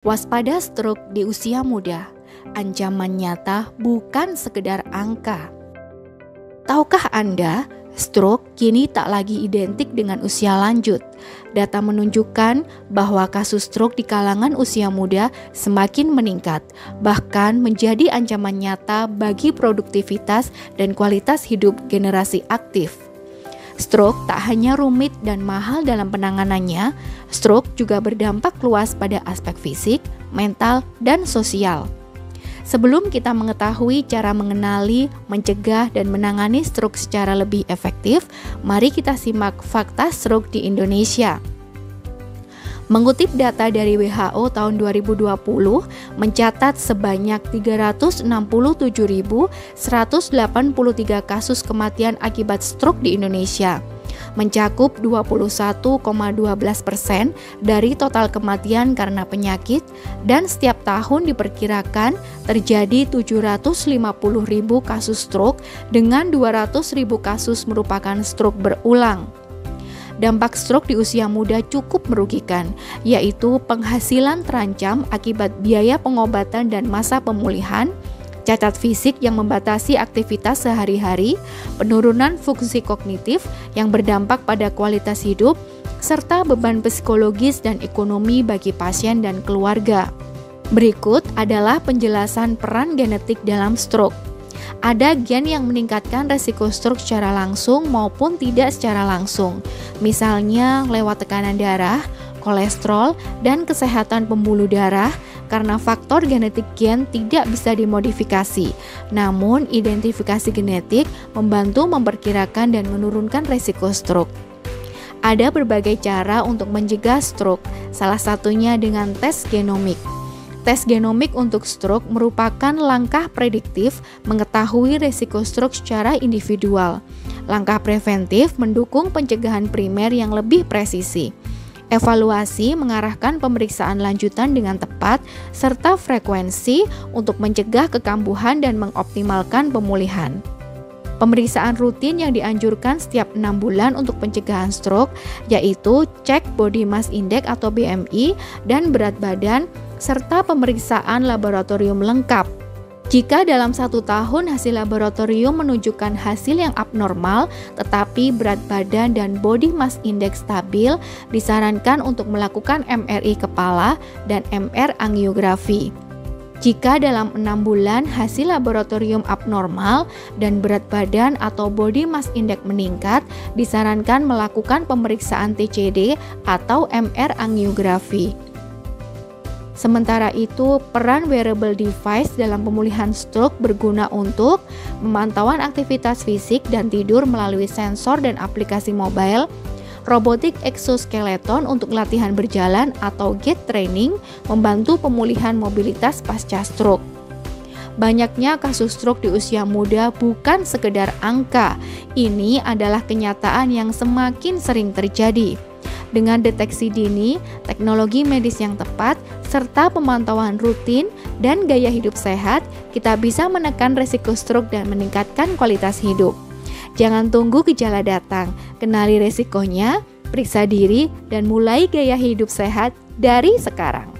Waspada stroke di usia muda, ancaman nyata bukan sekedar angka. Tahukah Anda, stroke kini tak lagi identik dengan usia lanjut. Data menunjukkan bahwa kasus stroke di kalangan usia muda semakin meningkat, bahkan menjadi ancaman nyata bagi produktivitas dan kualitas hidup generasi aktif. Stroke tak hanya rumit dan mahal dalam penanganannya, stroke juga berdampak luas pada aspek fisik, mental, dan sosial. Sebelum kita mengetahui cara mengenali, mencegah, dan menangani stroke secara lebih efektif, mari kita simak fakta stroke di Indonesia. Mengutip data dari WHO tahun 2020, mencatat sebanyak 367.183 kasus kematian akibat stroke di Indonesia, mencakup 21,12% dari total kematian karena penyakit, dan setiap tahun diperkirakan terjadi 750.000 kasus stroke dengan 200.000 kasus merupakan stroke berulang. Dampak stroke di usia muda cukup merugikan, yaitu penghasilan terancam akibat biaya pengobatan dan masa pemulihan, cacat fisik yang membatasi aktivitas sehari-hari, penurunan fungsi kognitif yang berdampak pada kualitas hidup, serta beban psikologis dan ekonomi bagi pasien dan keluarga. Berikut adalah penjelasan peran genetik dalam stroke. Ada gen yang meningkatkan resiko stroke secara langsung maupun tidak secara langsung, misalnya lewat tekanan darah, kolesterol, dan kesehatan pembuluh darah. Karena faktor genetik gen tidak bisa dimodifikasi, namun identifikasi genetik membantu memperkirakan dan menurunkan resiko stroke. Ada berbagai cara untuk mencegah stroke, salah satunya dengan tes genomik. Tes genomik untuk stroke merupakan langkah prediktif mengetahui risiko stroke secara individual. Langkah preventif mendukung pencegahan primer yang lebih presisi. Evaluasi mengarahkan pemeriksaan lanjutan dengan tepat serta frekuensi untuk mencegah kekambuhan dan mengoptimalkan pemulihan. Pemeriksaan rutin yang dianjurkan setiap 6 bulan untuk pencegahan stroke yaitu cek body mass index atau BMI dan berat badan serta pemeriksaan laboratorium lengkap. Jika dalam 1 tahun hasil laboratorium menunjukkan hasil yang abnormal tetapi berat badan dan body mass index stabil, disarankan untuk melakukan MRI kepala dan MR angiografi. Jika dalam 6 bulan hasil laboratorium abnormal dan berat badan atau body mass index meningkat, disarankan melakukan pemeriksaan TCD atau MR angiografi. Sementara itu, peran wearable device dalam pemulihan stroke berguna untuk pemantauan aktivitas fisik dan tidur melalui sensor dan aplikasi mobile, robotik exoskeleton untuk latihan berjalan atau gait training membantu pemulihan mobilitas pasca stroke. Banyaknya kasus stroke di usia muda bukan sekedar angka, ini adalah kenyataan yang semakin sering terjadi. Dengan deteksi dini, teknologi medis yang tepat, serta pemantauan rutin dan gaya hidup sehat, kita bisa menekan risiko stroke dan meningkatkan kualitas hidup. Jangan tunggu gejala datang, kenali risikonya, periksa diri, dan mulai gaya hidup sehat dari sekarang.